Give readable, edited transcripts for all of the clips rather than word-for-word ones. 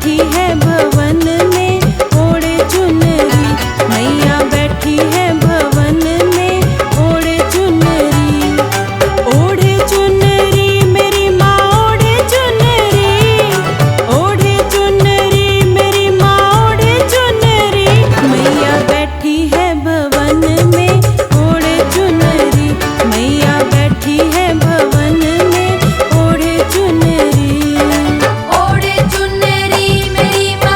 बैठी है भवन में ओढ़े चुनरी, मैया बैठी है भवन में ओढ़े चुनरी। ओढ़े चुनरी मेरी माँ ओढ़े चुनरी, ओढ़े चुनरी मेरी माँ ओढ़े चुनरी, मैया बैठी है भवन में ओढ़े चुनरी, मैया बैठी है भवन में ओढ़े चुनरी। ओढ़े चुनरी मेरी माँ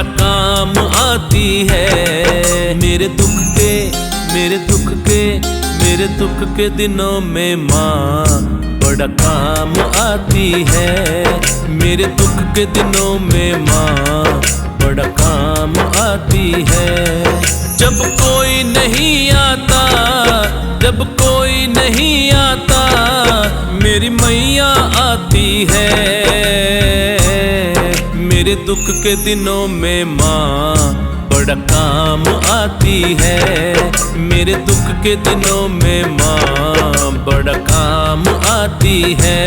बड़ा काम आती है। मेरे दुख के मेरे दुख के मेरे दुख के दिनों में माँ बड़ा काम आती है। मेरे दुख के दिनों में माँ बड़ा काम आती है। जब कोई नहीं आता, जब कोई नहीं आता, मेरी मैया आती है। मेरे दुख के दिनों में माँ बड़ा काम आती है। मेरे दुख के दिनों में माँ बड़ा काम आती है।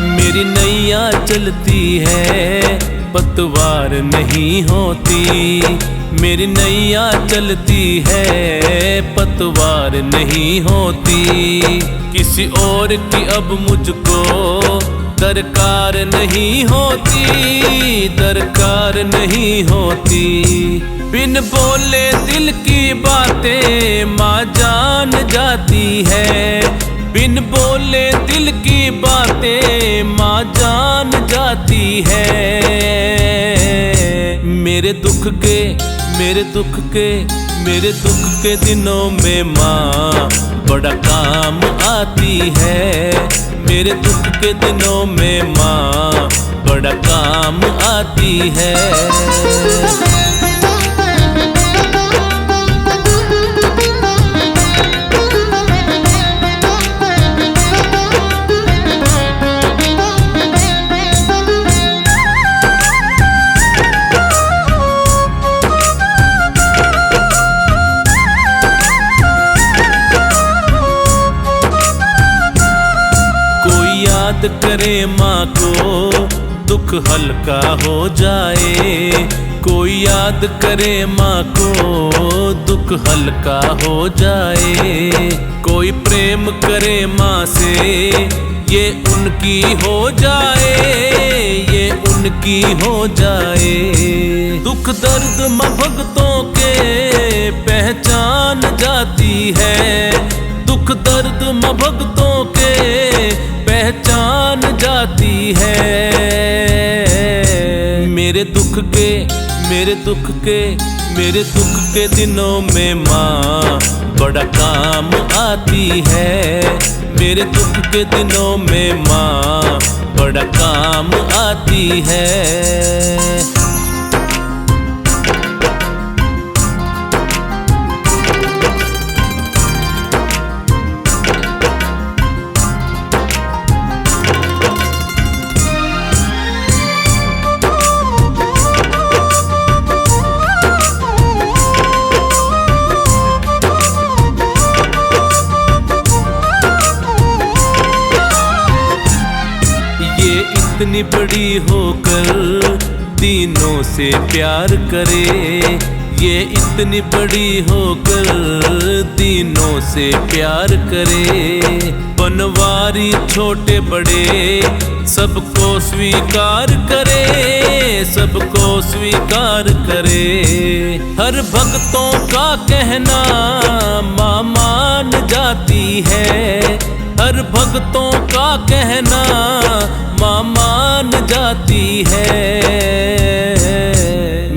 मेरी नैया चलती है पतवार नहीं होती। मेरी नैया चलती है पतवार नहीं होती। किसी और की अब मुझको दरकार नहीं होती, दरकार नहीं होती। बिन बोले दिल की बातें माँ जान जाती है। बिन बोले दिल की बातें माँ जान जाती है। मेरे दुख के मेरे दुख के मेरे दुख के दिनों में माँ बड़ा काम आती है। मेरे दुख के दिनों में माँ बड़ा काम आती है। याद करे माँ को दुख हल्का हो जाए। कोई याद करे माँ को दुख हल्का हो जाए। कोई प्रेम करे माँ से ये उनकी हो जाए, ये उनकी हो जाए। दुख दर्द माँ भक्तों के पहचान जाती है। दुख दर्द माँ भक्तों के पहचान जाती है। मेरे दुख के मेरे दुख के मेरे दुख के दिनों में माँ बड़ा काम आती है। मेरे दुख के दिनों में माँ बड़ा काम आती है। इतनी बड़ी होकर तीनों से प्यार करे। ये इतनी बड़ी होकर तीनों से प्यार करे। बनवारी छोटे बड़े सबको स्वीकार करे, सबको स्वीकार करे। हर भक्तों का कहना माँ मान जाती है। हर भक्तों का कहना माँ मान जाती है।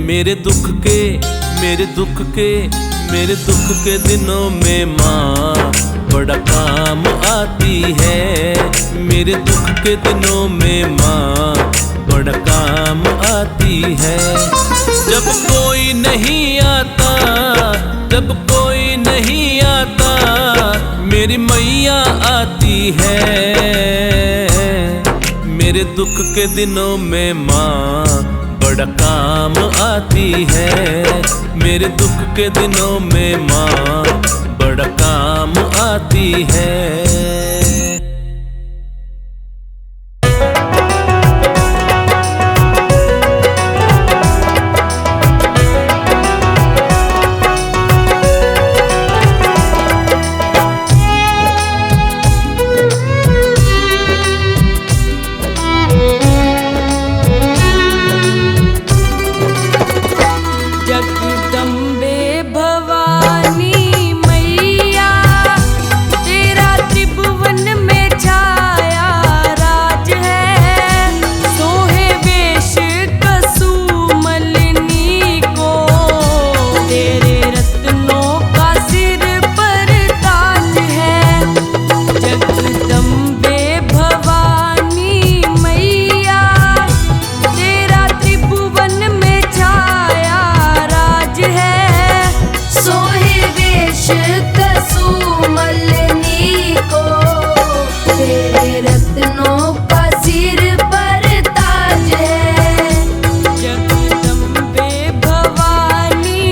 मेरे दुख के मेरे दुख के मेरे दुख के दिनों में माँ बड़ा काम आती है। मेरे दुख के दिनों में माँ बड़ा काम आती है। जब कोई नहीं आता, जब कोई नहीं आता, मेरी मैया आती है। मेरे दुख के दिनों में माँ बड़ा काम आती है। मेरे दुख के दिनों में माँ बड़ा काम आती है। कसुमलनी को, तेरे रत्नों का सिर पर ताज है। जगदम्बे भवानी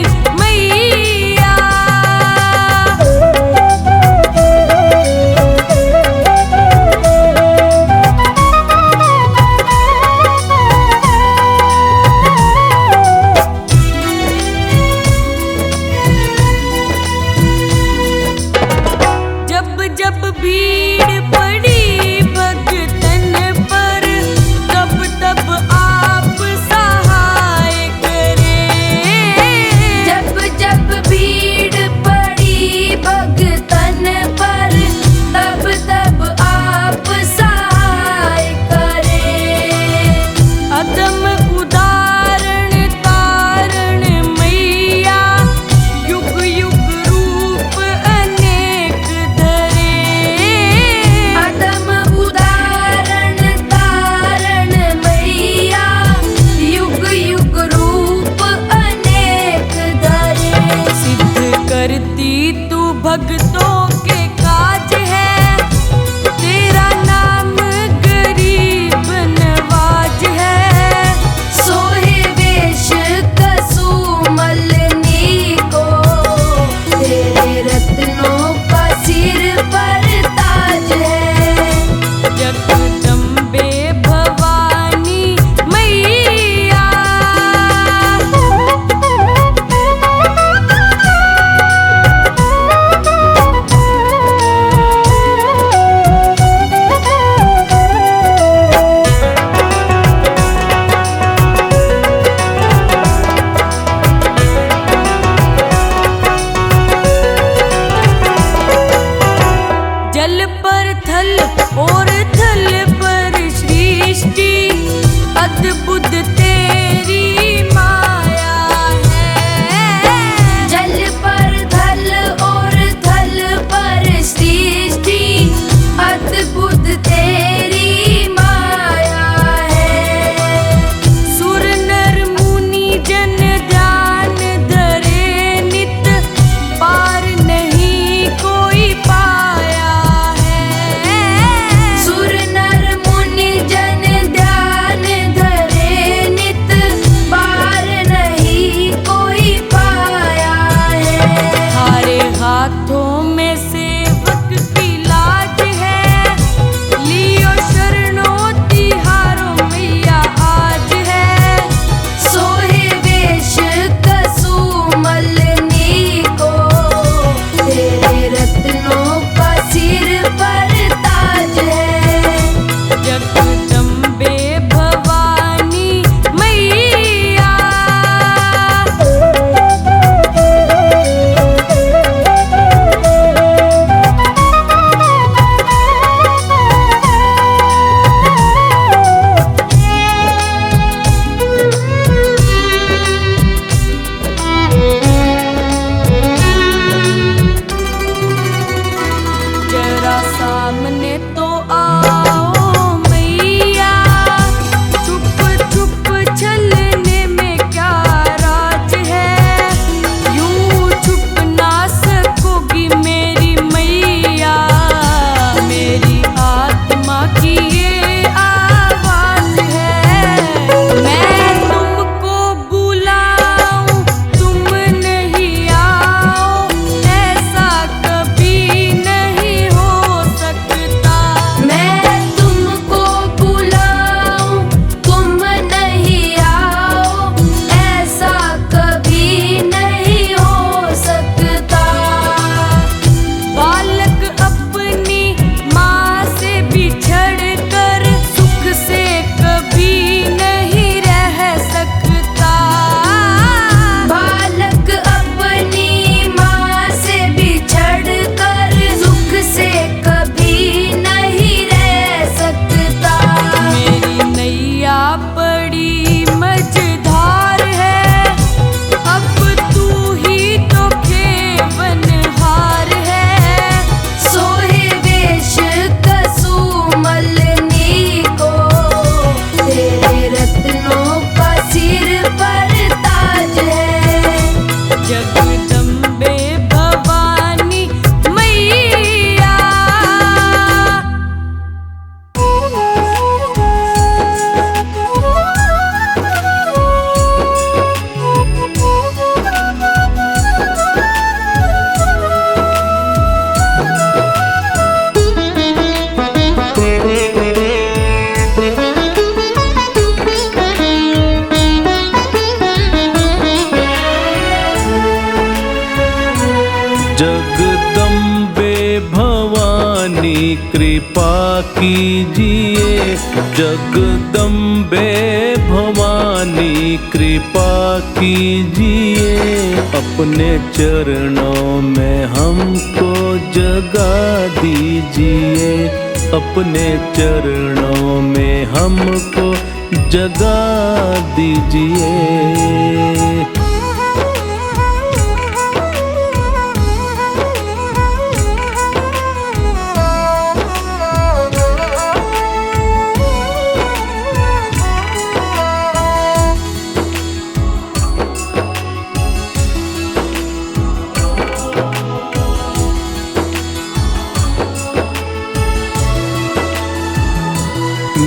मैया, जब जब भीड़ पड़ी भगतन पर, तब तब आप सहाय करें। जब जब भीड़ पड़ी भगतन पर, तब तब आप सहाय करें। अदम उदाहरण तारण मैया, युग युग रूप अनेक धरे। अदम उदाहरण तारण मैया, युग युग रूप अनेक धरे। सिद्ध करती तू भक्तों के काज है, तेरा नाम गरीब नवाज है। सोहे वेश कसुमलनी को, तेरे रत्नों का सिर पर ताज है। जगदम्बे भवानी मैया, जल पर थल और थल पर सृष्टि, अद्भुत तेरी माया है। जल पर थल और थल पर सृष्टि, अद्भुत तेरी माया है। सुर नर मुनि जन ध्यान धरे नित, पार नहीं कोई पाया है। सुर नर मुनि जन ध्यान धरे नित, पार नहीं कोई पाया है। थारे हाथों में सेवक की लाज है, लियो शरणों तिहारो मैया आज है। सोहे वेश कसुमलनी को, तेरे रत्नों का सिर पर ताज है। जगदम्बे भवानी मैया, कृपा कीजिए, जगदम्बे भवानी कृपा कीजिए, अपने चरणों में हमको जगा दीजिए, अपने चरणों में हमको जगा दीजिए।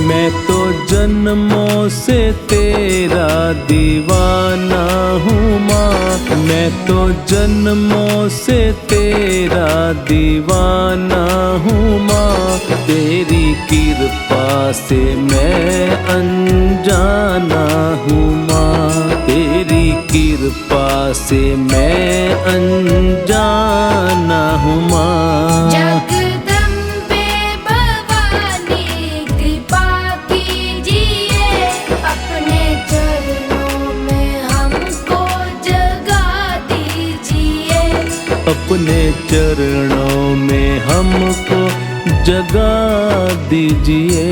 मैं तो जन्मों से तेरा दीवाना हूँ माँ, मैं तो जन्मों से तेरा दीवाना हूँ माँ, तेरी कृपा से मैं अनजाना हूँ माँ, तेरी कृपा से मैं अनजाना हूँ माँ। जगदम्बे भवानी कृपा कीजिए, अपने चरणों में हमको जगा दीजिए, अपने चरणों में हमको जगा दीजिए।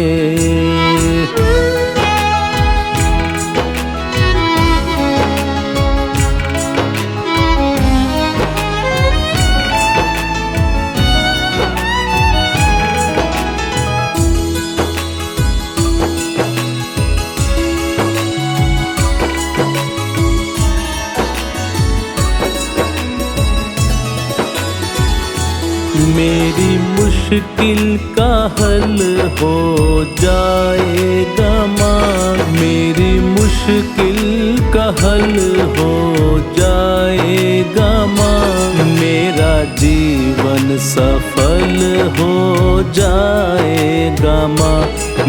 मेरी मुश्किल का हल हो जाएगा माँ, मेरी मुश्किल का हल हो जाएगा माँ, मेरा जीवन सफल हो जाएगा माँ,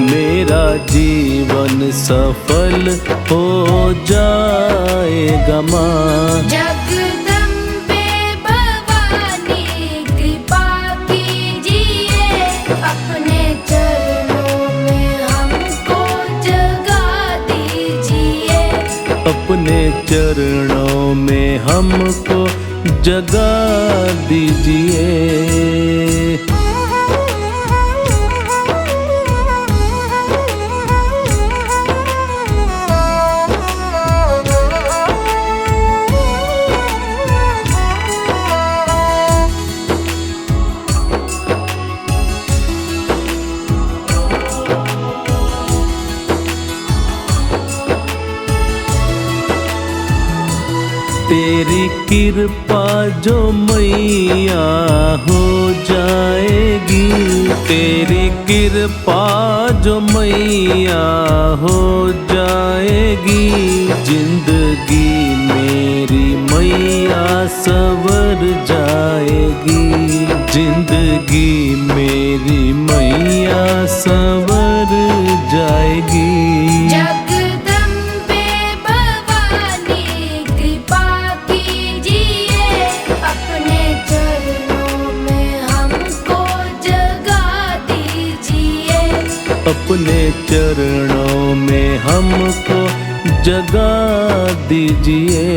मेरा जीवन सफल हो जाएगा माँ। जगदम्बे भवानी कृपा कीजिए, अपने चरणों में हमको जगा दीजिए, अपने चरणों में हमको जगा दीजिए। तेरी कृपा जो मैया हो जाएगी, तेरी कृपा जो मैया हो जाएगी, जिंदगी मेरी मैया संवर जाएगी, जिंदगी मेरी मैया संवर जाएगी। जगदम्बे भवानी कृपा कीजिए, अपने चरणों में हमको जगा दीजिए, अपने चरणों में हमको जगा दीजिए।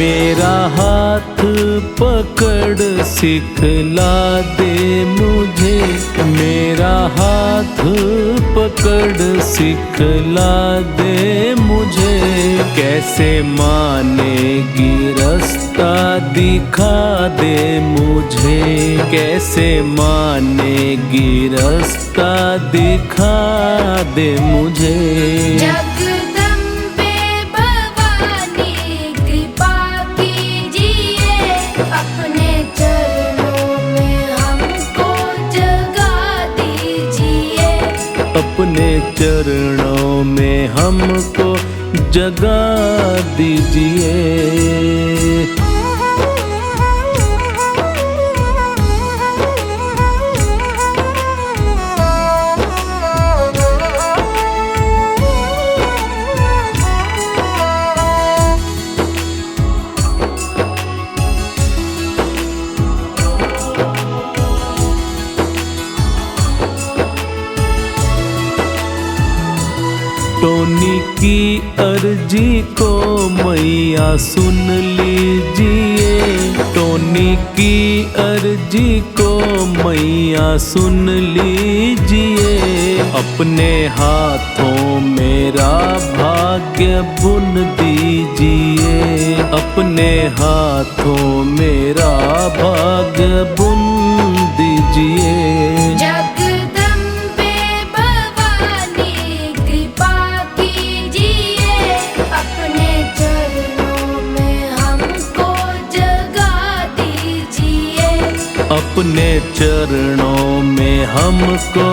मेरा हाथ पकड़ सिखला दे मुझे, मेरा हाथ पकड़ सिखला दे मुझे, कैसे मानेगी रास्ता दिखा दे मुझे, कैसे मानेगी रास्ता दिखा दे मुझे। जगदम्बे भवानी कृपा कीजिए, अपने चरणों में हमको जगा दीजिए, अपने चरणों में हमको जगा दीजिए। टोनी की अर्जी को मैया सुन लीजिए। टोनी की अर्जी को मैया सुन लीजिए। अपने हाथों मेरा भाग्य बुन दीजिए। अपने हाथों मेरा भाग्य बुन दीजिए। जगदम्बे भवानी कृपा कीजिए, अपने चरणों में हमको जगा दीजिए। अपने चरणों में हमको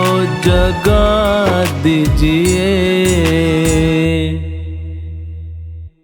जगा दीजिए।